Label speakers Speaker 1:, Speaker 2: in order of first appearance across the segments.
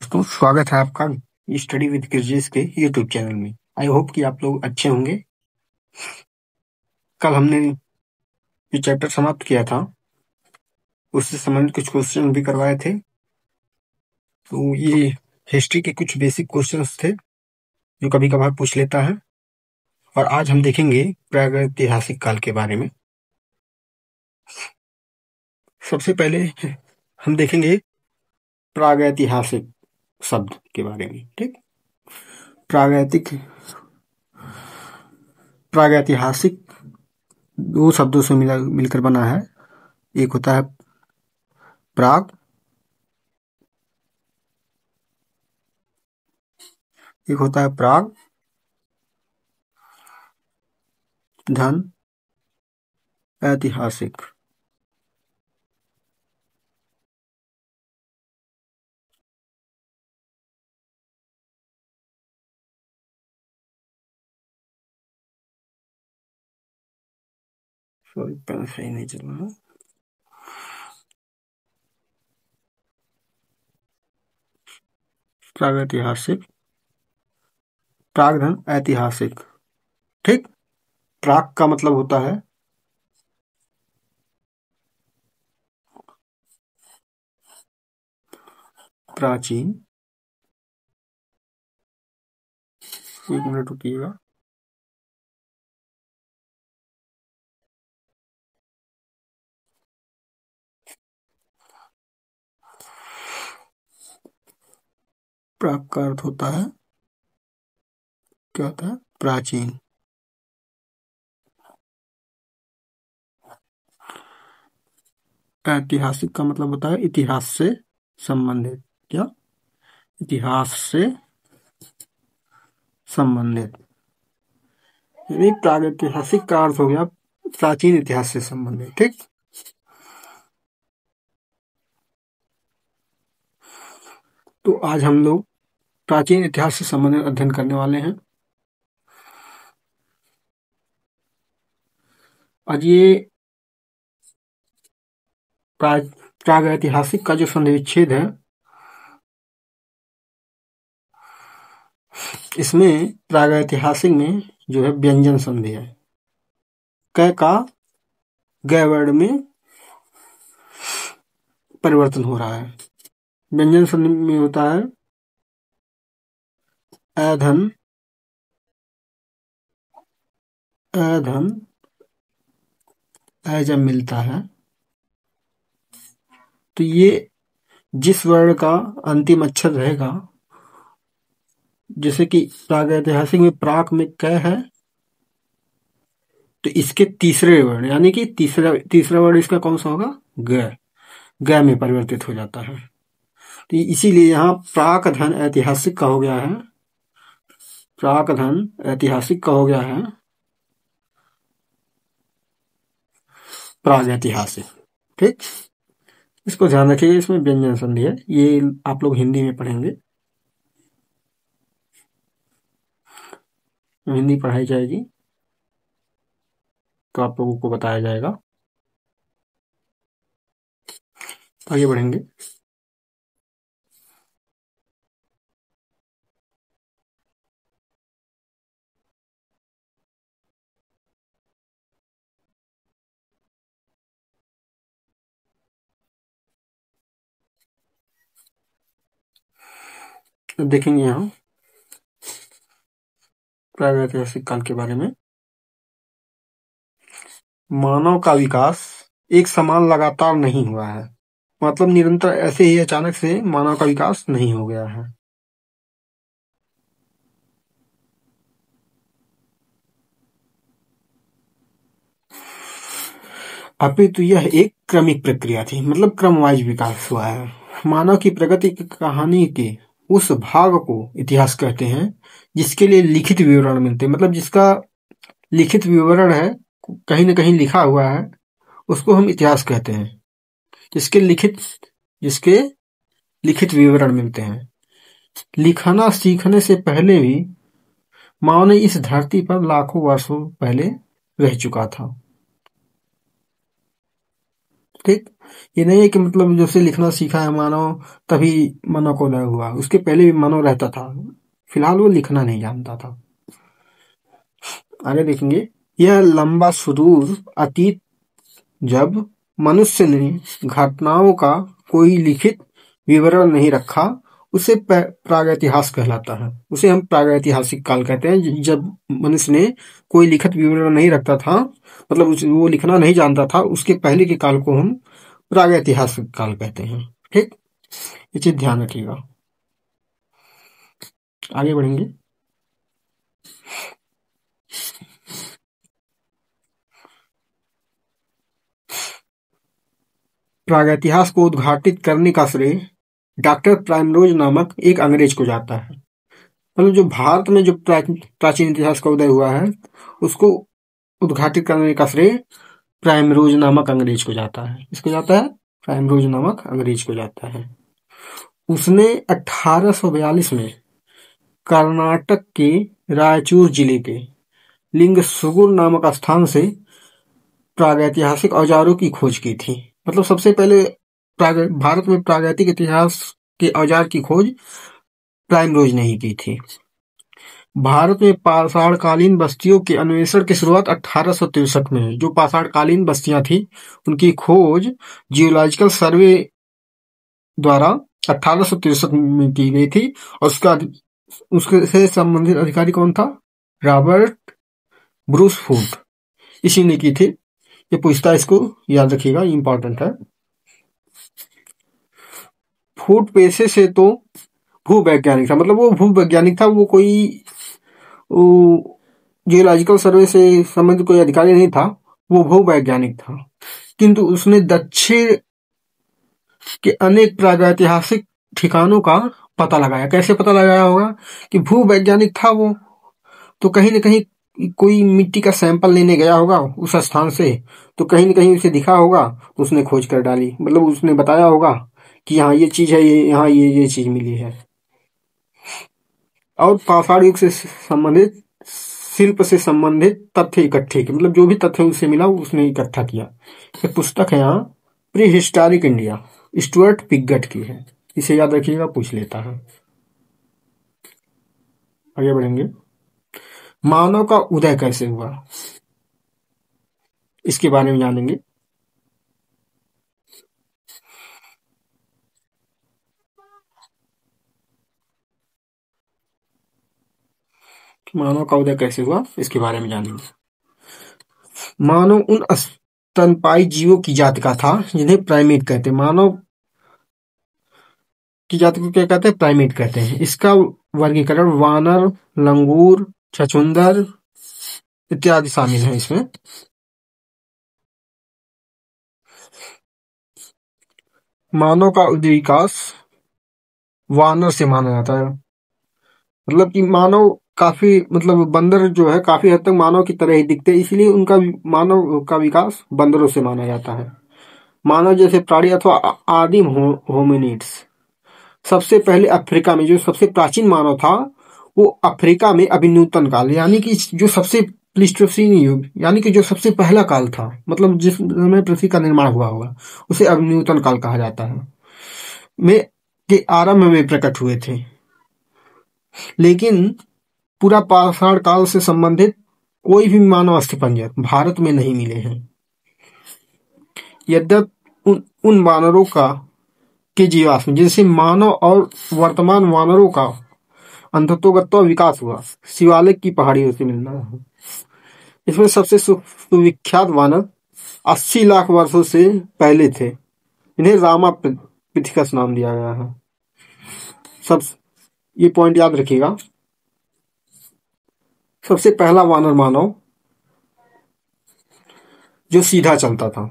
Speaker 1: दोस्तों, स्वागत है आपका स्टडी विद क्रिजेश के यूट्यूब चैनल में। आई होप कि आप लोग अच्छे होंगे। कल हमने जो चैप्टर समाप्त किया था उससे संबंधित कुछ क्वेश्चन भी करवाए थे। तो ये हिस्ट्री के कुछ बेसिक क्वेश्चंस थे जो कभी कभार पूछ लेता है। और आज हम देखेंगे प्रागैतिहासिक काल के बारे में। सबसे पहले हम देखेंगे प्रागैतिहासिक शब्द के बारे में। ठीक, प्रागैतिहासिक दो शब्दों से मिलकर बना है। एक होता है प्राग, एक होता है प्राग धन ऐतिहासिक। सॉरी, पेन सही नहीं चल रहा। प्रागैतिहासिक, प्राग धन ऐतिहासिक। ठीक, प्राग का मतलब होता है प्राचीन। एक मिनट रुकिएगा। प्राग का अर्थ होता है, क्या होता है? प्राचीन। ऐतिहासिक का मतलब होता है इतिहास से संबंधित। क्या? इतिहास से संबंधित। यानी प्रागैतिहासिक का अर्थ हो गया प्राचीन इतिहास से संबंधित। ठीक, तो आज हम लोग प्राचीन इतिहास से संबंधित अध्ययन करने वाले हैं। आज ये प्रागैतिहासिक का जो संधिविच्छेद है, इसमें प्रागैतिहासिक में जो है व्यंजन संधि है। क का ग वर्ण में परिवर्तन हो रहा है। व्यंजन संधि में होता है अधन, अधन अ जब मिलता है तो ये जिस वर्ण का अंतिम अक्षर रहेगा, जैसे कि प्रागैतिहासिक में प्राक में क है, तो इसके तीसरे वर्ण यानी कि तीसरा वर्ण इसका कौन सा होगा? ग। ग में परिवर्तित हो जाता है। तो इसीलिए यहाँ प्राक धन ऐतिहासिक का हो गया है, प्राक धन ऐतिहासिक का हो गया है प्रागैतिहासिक। ठीक, इसको ध्यान रखिएगा। इसमें व्यंजन संधि है, ये आप लोग हिंदी में पढ़ेंगे, हिंदी पढ़ाई जाएगी तो आप लोगों को बताया जाएगा। आगे बढ़ेंगे। देखेंगे यहाँ प्रागैतिहासिक काल के बारे में। मानव का विकास एक समान लगातार नहीं हुआ है, मतलब निरंतर ऐसे ही अचानक से मानव का विकास नहीं हो गया है। अपितु यह एक क्रमिक प्रक्रिया थी, मतलब क्रमवाइज विकास हुआ है। मानव की प्रगति की कहानी के उस भाग को इतिहास कहते हैं जिसके लिए लिखित विवरण मिलते हैं, मतलब जिसका लिखित विवरण है, कहीं न कहीं लिखा हुआ है, उसको हम इतिहास कहते हैं। जिसके लिखित विवरण मिलते हैं। लिखना सीखने से पहले भी मानव ने इस धरती पर लाखों वर्षों पहले रह चुका था। ठीक, ये नहीं है कि मतलब जैसे लिखना सीखा है मानव तभी मानव को उदय हुआ, उसके पहले भी मानव रहता था, फिलहाल वो लिखना नहीं जानता था। आगे देखेंगे, यह लंबा सुदूर अतीत जब मनुष्य ने घटनाओं का कोई लिखित विवरण नहीं रखा, उसे प्रागैतिहासिक कहलाता है। उसे हम प्रागैतिहासिक काल कहते हैं। जब मनुष्य ने कोई लिखित विवरण नहीं रखता था, मतलब वो लिखना नहीं जानता था, उसके पहले के काल को हम प्रागैतिहासिक काल कहते हैं। ठीक, ये चीज ध्यान रखिएगा। आगे बढ़ेंगे। प्रागैतिहास को उद्घाटित करने का श्रेय डॉक्टर प्राइमरोज नामक एक अंग्रेज को जाता है। मतलब जो भारत में जो प्राचीन इतिहास का उदय हुआ है, उसको उद्घाटित करने का श्रेय प्राइमरोज नामक अंग्रेज को जाता है। इसको जाता है, प्राइमरोज नामक अंग्रेज को जाता है। उसने 1842 में कर्नाटक के रायचूर जिले के लिंगसुगुर नामक स्थान से प्रागैतिहासिक औजारों की खोज की थी। मतलब सबसे पहले भारत में प्रागैतिक इतिहास के औजार की खोज प्राइमरोज ने ही की थी। भारत में पाषाणकालीन बस्तियों के अन्वेषण की शुरुआत 1863 में हुई। जो पाषाणकालीन बस्तियां थी, उनकी खोज जियोलॉजिकल सर्वे द्वारा 1863 में की गई थी। और उसके से संबंधित अधिकारी कौन था? रॉबर्ट ब्रूस फूट, इसी ने की थी। ये पूछता है, इसको याद रखिएगा, इंपॉर्टेंट है। फूट पेशे से तो भूवैज्ञानिक था, मतलब वो भूवैज्ञानिक था, वो कोई जियोलॉजिकल सर्वे से संबंधित कोई अधिकारी नहीं था, वो भूवैज्ञानिक था। किंतु उसने दक्षिण के अनेक प्रागैतिहासिक ठिकानों का पता लगाया। कैसे पता लगाया होगा? कि भूवैज्ञानिक था वो, तो कहीं न कहीं कोई मिट्टी का सैंपल लेने गया होगा उस स्थान से, तो कहीं न कहीं उसे दिखा होगा, तो उसने खोज कर डाली। मतलब उसने बताया होगा कि यहाँ ये चीज है, ये यहाँ ये चीज मिली है। और पाषाण युग से संबंधित, शिल्प से संबंधित तथ्य इकट्ठे किए, मतलब जो भी तथ्य उसे मिला उसने इकट्ठा किया। ये पुस्तक है यहाँ pre historic India, Stuart Piggott की है। इसे याद रखिएगा, पूछ लेता है। आगे बढ़ेंगे। मानव का उदय कैसे हुआ, इसके बारे में जानेंगे। मानव का उदय कैसे हुआ, इसके बारे में जानेंगे। मानव उन स्तनपायी जीवों की जाति का था जिन्हें प्राइमेट कहते हैं। मानव की जाति को क्या कहते हैं? प्राइमेट कहते हैं। इसका वर्गीकरण वानर, लंगूर, छछूंदर इत्यादि शामिल है इसमें। मानव का उदय विकास वानर से माना जाता है। मतलब कि मानव काफी, मतलब बंदर जो है काफी हद तक मानव की तरह ही दिखते हैं, इसलिए उनका मानव का विकास बंदरों से माना जाता है। मानव जैसे प्राणी अथवा आदिम होमिनिड्स सबसे पहले अफ्रीका में, जो सबसे प्राचीन मानव था वो अफ्रीका में अभिनूतन काल, यानी कि जो सबसे प्लीस्टोसीन युग, यानी कि जो सबसे पहला काल था, मतलब जिस समय पृथ्वी का निर्माण हुआ होगा, उसे अभिनूतन काल कहा जाता है, में के आरंभ में प्रकट हुए थे। लेकिन पूरा पाषाण काल से संबंधित कोई भी मानव अस्थिपंजर भारत में नहीं मिले हैं। यद्यपि उन वानरों का के जीवाश्म जिनसे मानव और वर्तमान वानरों का अंततोगत्वा विकास हुआ, शिवालिक की पहाड़ियों से मिलना है। इसमें सबसे सुविख्यात वानर 80 लाख वर्षों से पहले थे। इन्हें रामा पिथिकस नाम दिया गया है। सब ये पॉइंट याद रखिएगा। सबसे पहला वानर मानव जो सीधा चलता था,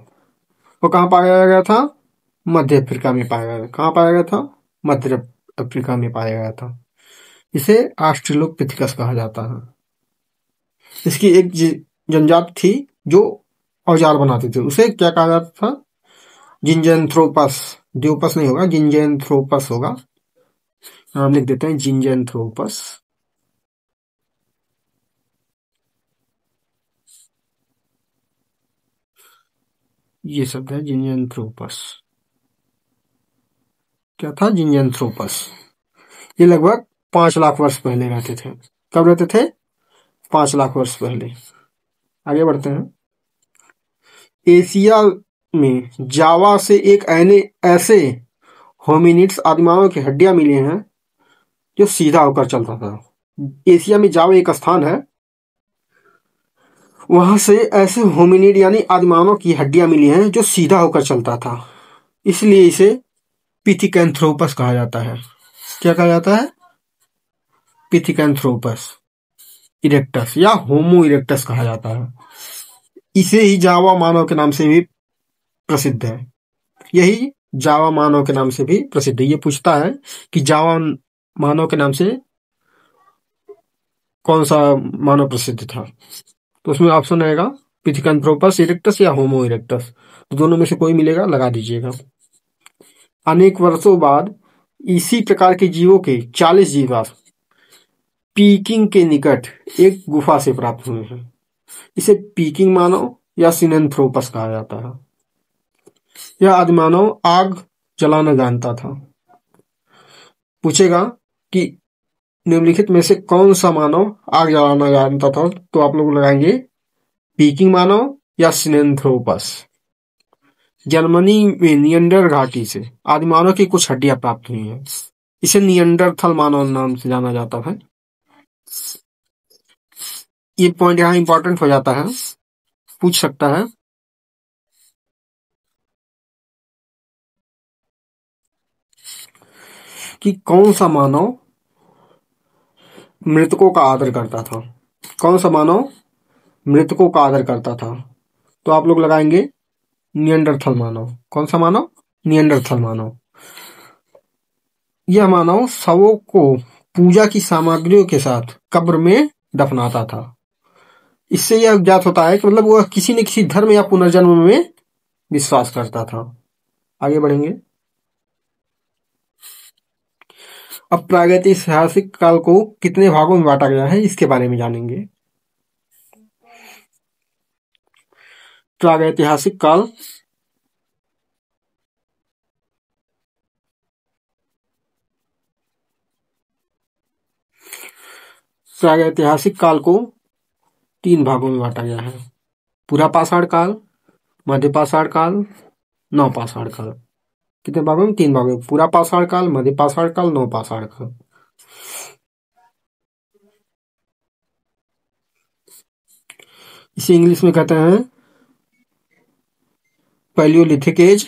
Speaker 1: वो कहाँ पाया गया था? मध्य अफ्रीका में पाया गया। कहाँ पाया गया था? मध्य अफ्रीका में पाया गया था। इसे ऑस्ट्रेलोपिथेकस कहा जाता है। इसकी एक जनजाति थी जो औजार बनाते थे, उसे क्या कहा जाता था? जिंजेंथ्रोपस। ड्यूपस नहीं होगा, जिंजेंथ्रोपस होगा। नाम लिख देते हैं, जिंजेंथ्रोपस। ये शब्द है जिंजैंथ्रोपस। क्या था? जिंजैंथ्रोपस। ये लगभग 5 लाख वर्ष पहले रहते थे। कब रहते थे? 5 लाख वर्ष पहले। आगे बढ़ते हैं। एशिया में जावा से एक ऐसे होमिनिड्स आदिमानव की हड्डियां मिली हैं जो सीधा होकर चलता था। एशिया में जावा एक स्थान है, वहां से ऐसे होमिनिड यानी आदिमानव की हड्डियां मिली हैं जो सीधा होकर चलता था, इसलिए इसे पिथिकैंथ्रोपस कहा जाता है। क्या कहा जाता है? पिथिकैंथ्रोपस इरेक्टस या होमो इरेक्टस कहा जाता है। इसे ही जावा मानव के नाम से भी प्रसिद्ध है। यही जावा मानव के नाम से भी प्रसिद्ध है। ये पूछता है कि जावा मानव के नाम से कौन सा मानव प्रसिद्ध था, तो उसमें ऑप्शन रहेगा पिथिकैंथ्रोपस इरेक्टस या होमो इरेक्टस। तो दोनों में से कोई मिलेगा, लगा दीजिएगा। अनेक वर्षों बाद इसी प्रकार के जीवों के 40 जीवाश्म पीकिंग के निकट एक गुफा से प्राप्त हुए हैं। इसे पीकिंग मानव या सिनेंथ्रोपस कहा जाता है। यह आदिमानव आग जलाना जानता था। पूछेगा कि निम्नलिखित में से कौन सा मानव आग जलाना जानता था, तो आप लोग लगाएंगे पीकिंग मानव या सिनेंथ्रोपस। जर्मनी में नियंडर घाटी से आदिमानव की कुछ हड्डियां प्राप्त हुई हैं। इसे नियंडरथल मानव नाम से जाना जाता है। ये पॉइंट यहाँ इंपॉर्टेंट हो जाता है, पूछ सकता है। कि कौन सा मानव मृतकों का आदर करता था? कौन सा मानव मृतकों का आदर करता था? तो आप लोग लगाएंगे नियंडरथल मानव। कौन सा मानव? नियंडरथल मानव। यह मानव शवों को पूजा की सामग्रियों के साथ कब्र में दफनाता था। इससे यह ज्ञात होता है कि मतलब वह किसी न किसी धर्म या पुनर्जन्म में विश्वास करता था। आगे बढ़ेंगे। अब प्रागैतिहासिक काल को कितने भागों में बांटा गया है, इसके बारे में जानेंगे। प्रागैतिहासिक काल प्रागैतिहासिक काल को 3 भागों में बांटा गया है। पुरापाषाण काल, मध्यपाषाण काल, नवपाषाण काल। कितने भागों में? 3 भागों में। पुरापाषाण काल, मध्यपाषाण काल, नवपाषाण काल। इसे इंग्लिश में कहते हैं पैलियोलिथिक एज।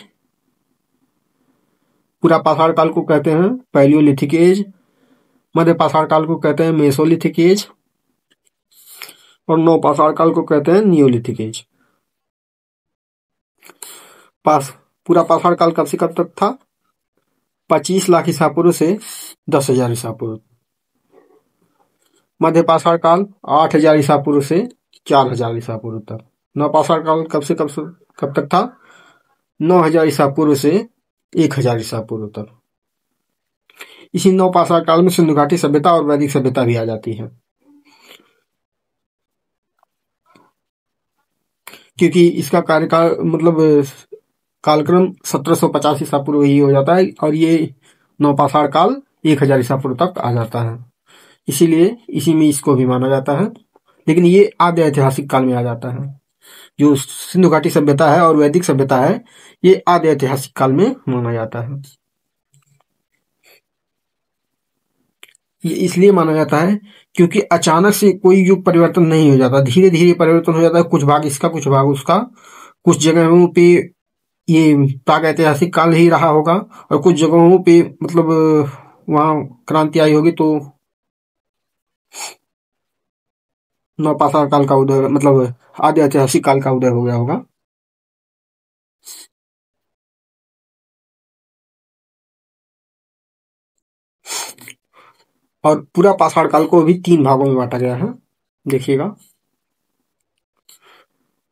Speaker 1: पुरापाषाण काल को कहते हैं पैलियोलिथिक एज, मध्यपाषाण काल को कहते हैं मेसोलिथिक एज, और नवपाषाण काल को कहते हैं नियोलिथिक एज। पास पुरापाषाण काल कब से कब तक था? 25 लाख ईसा पूर्व से 10,000 ईसा पूर्व। मध्यपाषाण काल 8,000 ईसा पूर्व से 4,000 ईसा पूर्व तक। नवपाषाण काल कब तक था? 9,000 ईसा पूर्व से 1,000 ईसा पूर्व तक। इसी नवपाषाण काल में सिंधु घाटी सभ्यता और वैदिक सभ्यता भी आ जाती है, क्योंकि इसका कार्यकाल मतलब कालक्रम 1750 ईसा पूर्व ही हो जाता है, और ये नवपाषाण काल 1,000 ईसा पूर्व तक आ जाता है। इसीलिए इसी में इसको भी माना जाता है, लेकिन ये आद्य ऐतिहासिक काल में आ जाता है। जो सिंधु घाटी सभ्यता है और वैदिक सभ्यता है, ये आद्य ऐतिहासिक काल में माना जाता है। ये इसलिए माना जाता है क्योंकि अचानक से कोई युग परिवर्तन नहीं हो जाता, धीरे धीरे परिवर्तन हो जाता है। कुछ भाग इसका, कुछ भाग उसका। कुछ जगहों पे ये प्राग ऐतिहासिक काल ही रहा होगा, और कुछ जगहों पे मतलब वहाँ क्रांति आई होगी, तो नवपाषाण काल का उदय मतलब आद्य ऐतिहासिक काल का उदय हो गया होगा। और पूरा पाषाण काल को भी 3 भागों में बांटा गया है, देखिएगा।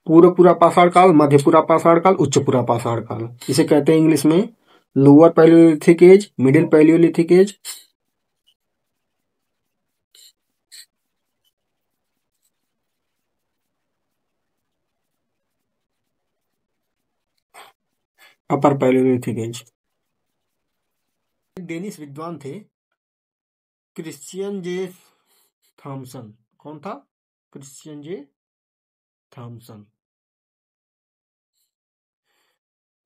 Speaker 1: पूर्व पूरा पाषाण काल, मध्य पूरा पाषाण काल, उच्च पूरा पाषाण काल। इसे कहते हैं इंग्लिश में lower palaeolithic age, middle palaeolithic age, upper palaeolithic age. Danish विद्वान थे क्रिश्चियन जे थॉमसन। कौन था? Christian J Thomsen.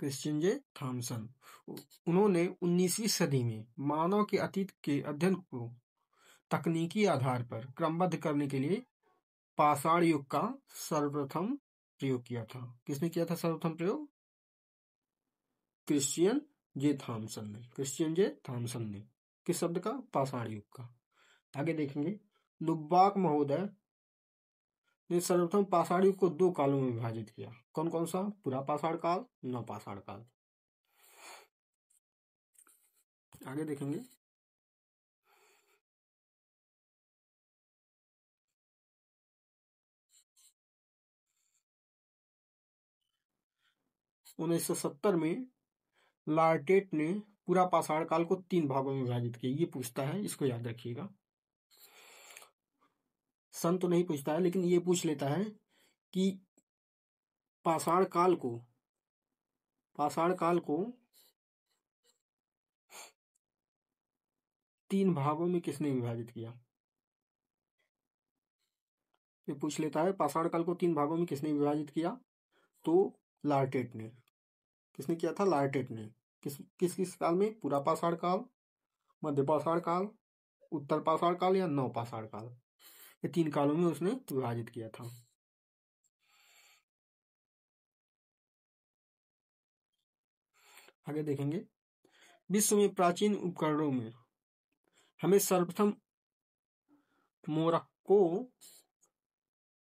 Speaker 1: Christian J Thomsen. उन्होंने 19वीं सदी में मानव के अतीत के अध्ययन को तकनीकी आधार पर क्रमबद्ध करने के लिए पाषाण युग का सर्वप्रथम प्रयोग किया था। किसने किया था सर्वप्रथम प्रयोग? क्रिश्चियन जे थॉमसन ने। क्रिश्चियन जे थॉमसन ने किस शब्द का? पाषाण युग का। आगे देखेंगे, लुब्बाक महोदय ने सर्वप्रथम पाषाण युग को 2 कालों में विभाजित किया। कौन कौन सा? पुरा पाषाण काल, नवपाषाण काल। आगे देखेंगे, 1970 में लार्टेट ने पूरा पाषाण काल को 3 भागों में विभाजित किया। ये पूछता है, इसको याद रखिएगा। सन तो नहीं पूछता है, लेकिन ये पूछ लेता है कि पाषाण काल को 3 भागों में किसने विभाजित किया? ये पूछ लेता है, पाषाण काल को 3 भागों में किसने विभाजित किया? तो लार्टेट ने। किसने किया था? लार्टेट ने। किस किस किस काल में? पूरा पाषाण काल, मध्य पाषाण काल, उत्तर पाषाण काल या नव पाषाण काल। ये 3 कालों में उसने विभाजित किया था। आगे देखेंगे, विश्व में प्राचीन उपकरणों में हमें सर्वप्रथम मोरक्को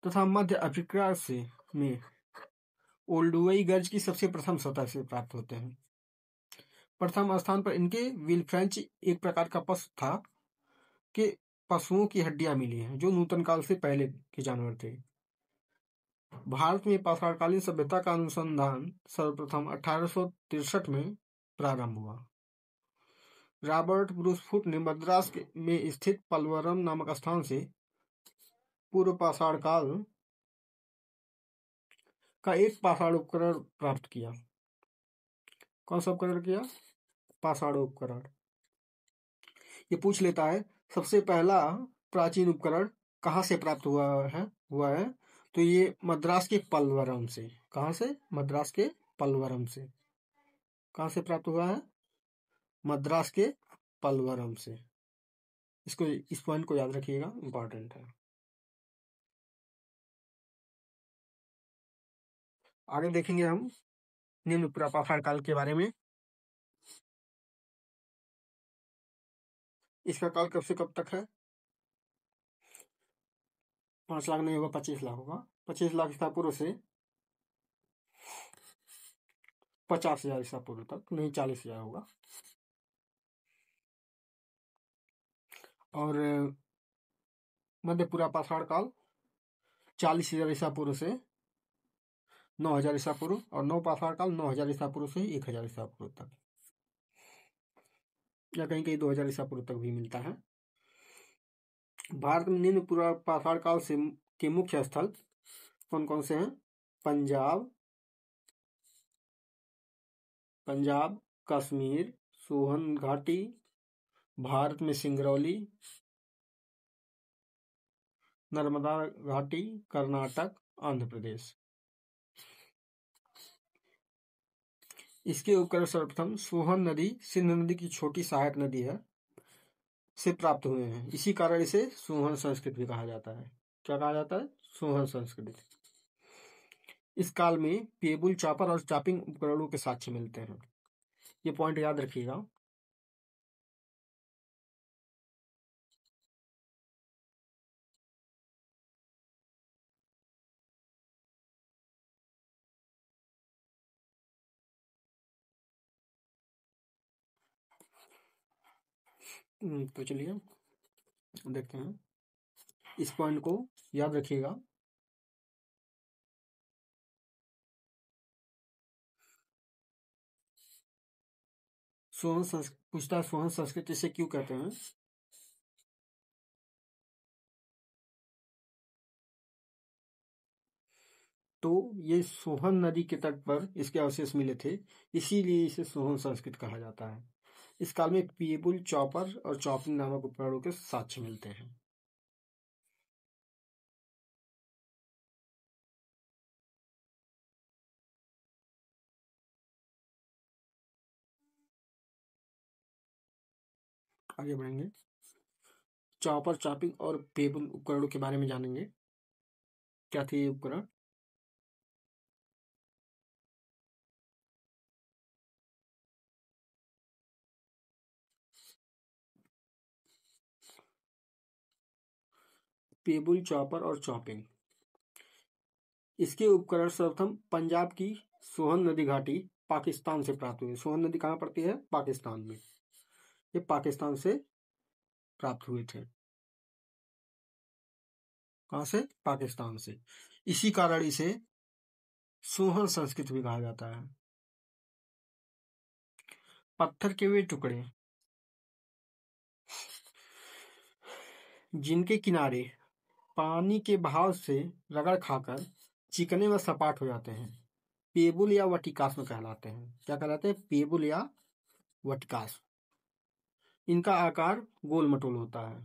Speaker 1: तथा मध्य अफ्रीका से में ओल्डुवई गर्ज की सबसे प्रथम सतह से प्राप्त होते हैं। प्रथम स्थान पर इनके विलफ्रेंच एक प्रकार का पशु था कि पशुओं की हड्डियां मिली हैं जो नूतन काल से पहले के जानवर थे। भारत में पाषाणकालीन सभ्यता का अनुसंधान सर्वप्रथम 1863 में प्रारंभ हुआ। रॉबर्ट ब्रूस फुट ने मद्रास में स्थित पलवरम नामक स्थान से पूर्व पाषाण काल का एक पाषाण उपकरण प्राप्त किया। कौन सा उपकरण किया? पाषाण उपकरण। ये पूछ लेता है, सबसे पहला प्राचीन उपकरण कहाँ से प्राप्त हुआ है? तो ये मद्रास के पलवरम से। कहाँ से? मद्रास के पलवरम से। कहाँ से प्राप्त हुआ है? मद्रास के पलवरम से। इस पॉइंट को याद रखिएगा, इंपॉर्टेंट है। आगे देखेंगे हम निम्न पुरापाषाण काल के बारे में। इसका काल कब से कब तक है? 5 लाख नहीं होगा, 25 लाख होगा। 25 लाख ईसा पूर्व से 50,000 ईसा पूर्व तक, नहीं 40,000 होगा। और मध्य पुरापाषाण काल 40,000 ईसा पूर्व से 9,000 ईसा पूर्व, और नवपाषाण काल 9,000 ईसा पूर्व से 1,000 ईसा पूर्व तक, या कहीं कहीं 2,000 ईसा पूर्व तक भी मिलता है। भारत में निम्न पुरापाषाण काल से के मुख्य स्थल कौन कौन से हैं? पंजाब, कश्मीर, सोहन घाटी, भारत में सिंगरौली, नर्मदा घाटी, कर्नाटक, आंध्र प्रदेश। इसके उपकरण सर्वप्रथम सोहन नदी सिंधु नदी की छोटी सहायक नदी है से प्राप्त हुए हैं। इसी कारण इसे सोहन संस्कृत भी कहा जाता है। क्या कहा जाता है? सोहन संस्कृत। इस काल में पेबुल चॉपर और चॉपिंग उपकरणों के साक्ष्य मिलते हैं। ये पॉइंट याद रखिएगा। तो चलिए देखते हैं, इस पॉइंट को याद रखिएगा। पूछता है सोहन संस्कृत इसे क्यों कहते हैं? तो ये सोहन नदी के तट पर इसके अवशेष मिले थे, इसीलिए इसे सोहन संस्कृत कहा जाता है। इस काल में पेबुल, चॉपर और चॉपिंग नामक उपकरणों के साक्ष्य मिलते हैं। आगे बढ़ेंगे, चॉपर, चॉपिंग और पेबुल उपकरणों के बारे में जानेंगे। क्या थे ये उपकरण? पेबुल, चॉपर और चॉपिंग, इसके उपकरण सर्वप्रथम पंजाब की सोहन नदी घाटी पाकिस्तान से प्राप्त हुए। सोहन नदी कहाँ पड़ती है? पाकिस्तान में। ये पाकिस्तान से प्राप्त हुए थे। कहाँ से? पाकिस्तान से। इसी कारण इसे सोहन संस्कृत भी कहा जाता है। पत्थर के वे टुकड़े जिनके किनारे पानी के बहाव से रगड़ खाकर चिकने व सपाट हो जाते हैं, पेबुल या वटिकास में कहलाते हैं। क्या कहलाते हैं? पेबुल या वटिकास। इनका आकार गोल मटोल होता है।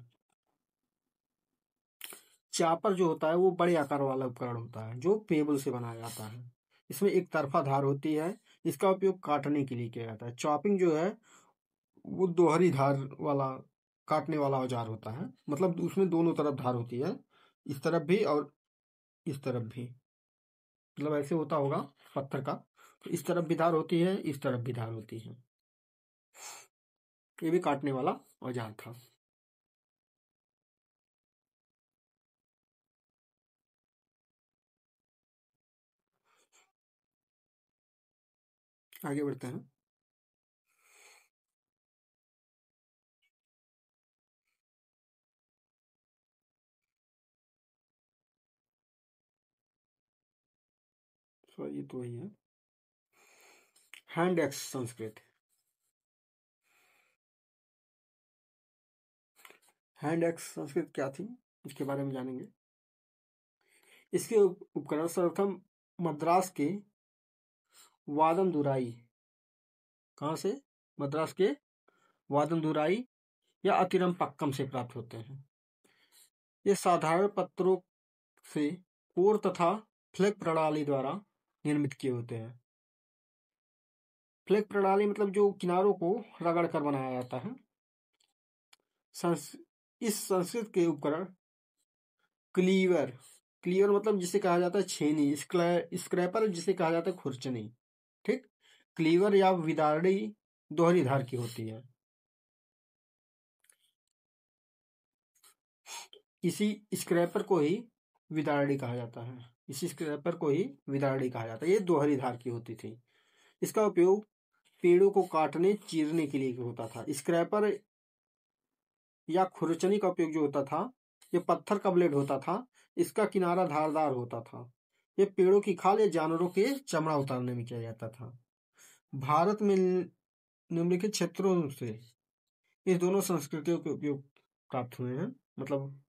Speaker 1: चापर जो होता है वो बड़े आकार वाला उपकरण होता है जो पेबुल से बनाया जाता है। इसमें एक तरफा धार होती है। इसका उपयोग काटने के लिए किया जाता है। चॉपिंग जो है वो दोहरी धार वाला काटने वाला औजार होता है। मतलब उसमें दोनों तरफ धार होती है, इस तरफ भी और इस तरफ भी। मतलब ऐसे होता होगा पत्थर का, तो इस तरफ भी धार होती है, इस तरफ भी धार होती है। ये भी काटने वाला औजार था। आगे बढ़ते हैं। तो ये तो वही है। Hand axe Sanskrit. Hand axe Sanskrit क्या थी, इसके बारे में जानेंगे। इसके उपकरण सर्वप्रथम मद्रास के वादम दुराई। कहाँ से? मद्रास के वादम दुराई या अतिरम पक्कम से प्राप्त होते हैं। ये साधारण पत्थरों से कोर तथा फ्लैग प्रणाली द्वारा निर्मित किए होते हैं। फ्लैग प्रणाली मतलब जो किनारों को रगड़ कर बनाया जाता है। संस, इस संस्कृत के उपकरण क्लीवर, क्लीवर मतलब जिसे कहा जाता है छेनी, स्क्रैपर जिसे कहा जाता है खुरचनी। ठीक, क्लीवर या विदारड़ी दोहरी धार की होती है। इसी स्क्रैपर को ही विदारड़ी कहा जाता है। इसी स्क्रैपर को ही विदारड़ी कहा जाता है। ये दोहरी धार की होती थी। इसका उपयोग पेड़ों को काटने चीरने के लिए होता था। स्क्रैपर या खुरचनी का उपयोग जो होता था, ये पत्थर का ब्लेड होता था। इसका किनारा धारदार होता था। ये पेड़ों की खाल या जानवरों के चमड़ा उतारने में किया जाता था। भारत में निम्नलिखित क्षेत्रों से इस दोनों संस्कृतियों के उपयोग प्राप्त हुए हैं। मतलब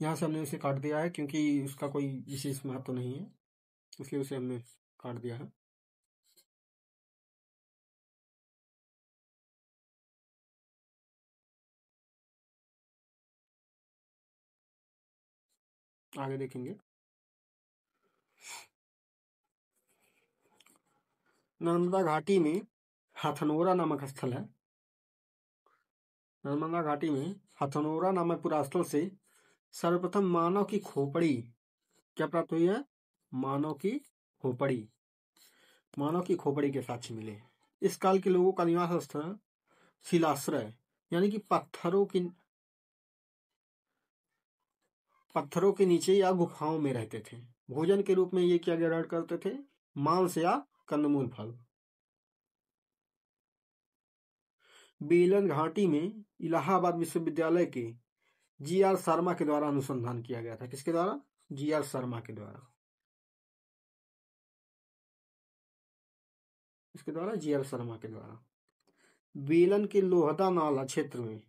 Speaker 1: यहाँ से हमने उसे काट दिया है क्योंकि उसका कोई विशेष महत्व नहीं है, इसलिए उसे हमने काट दिया है। आगे देखेंगे। नर्मदा घाटी में हथनोरा नामक स्थल है। नर्मदा घाटी में हथनोरा नामक पुरास्थल से सर्वप्रथम मानव की खोपड़ी क्या प्राप्त हुई है? मानव की खोपड़ी। मानव की खोपड़ी के साक्ष्य मिले। इस काल के लोगों का निवास स्थल शिलाश्रय यानी कि पत्थरों के नीचे या गुफाओं में रहते थे। भोजन के रूप में ये क्या ग्रहण करते थे? मांस या कंदमूल फल। बेलन घाटी में इलाहाबाद विश्वविद्यालय के जी.आर. शर्मा के द्वारा अनुसंधान किया गया था। किसके द्वारा? जी.आर. शर्मा के द्वारा। इसके द्वारा जी.आर. शर्मा के द्वारा। बेलन के लोहदा नाला क्षेत्र में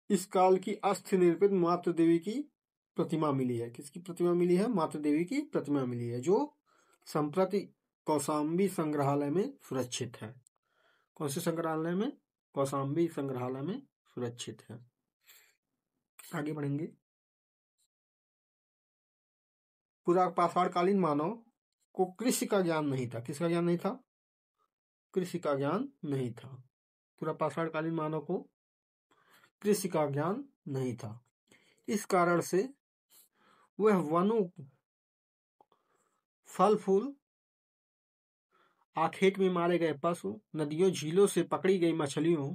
Speaker 1: इस काल की अस्थि निर्मित मातृ देवी की प्रतिमा मिली है। किसकी प्रतिमा मिली है? माता देवी की प्रतिमा मिली है, जो संप्रति कौशाम्बी संग्रहालय में सुरक्षित है। कौन से संग्रहालय में? कौशाम्बी संग्रहालय में सुरक्षित है। आगे बढ़ेंगे। पाषाणकालीन मानव को कृषि का ज्ञान नहीं था। किसका ज्ञान नहीं था? कृषि का ज्ञान नहीं था। पाषाणकालीन मानव को कृषि का ज्ञान नहीं था। इस कारण से वह वनों, फल फूल, आखेट में मारे गए पशु, नदियों झीलों से पकड़ी गई मछलियों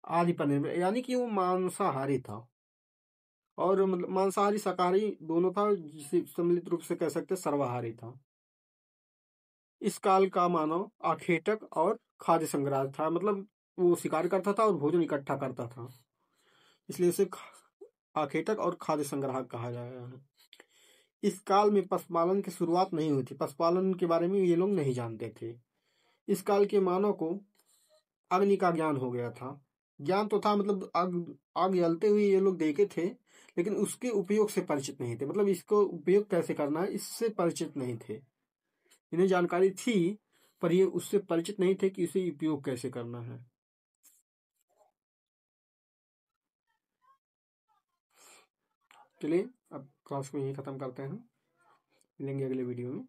Speaker 1: आदि पर निर्भर, यानी कि वो मांसाहारी था। और मतलब मांसाहारी शाकाहारी दोनों था, जिसे सम्मिलित रूप से कह सकते सर्वाहारी था। इस काल का मानव आखेटक और खाद्य संग्रह था, मतलब वो शिकार करता था और भोजन इकट्ठा करता था, इसलिए इसे आखेटक और खाद्य संग्राहक कहा गया है। इस काल में पशुपालन की शुरुआत नहीं हुई थी। पशुपालन के बारे में ये लोग नहीं जानते थे। इस काल के मानव को अग्नि का ज्ञान हो गया था। ज्ञान तो था, मतलब आग आग जलते हुए ये लोग देखे थे, लेकिन उसके उपयोग से परिचित नहीं थे। मतलब इसको उपयोग कैसे करना है, इससे परिचित नहीं थे। इन्हें जानकारी थी, पर ये उससे परिचित नहीं थे कि इसे उपयोग कैसे करना है। चलिए अब क्लास को यहीं खत्म करते हैं, मिलेंगे अगले वीडियो में।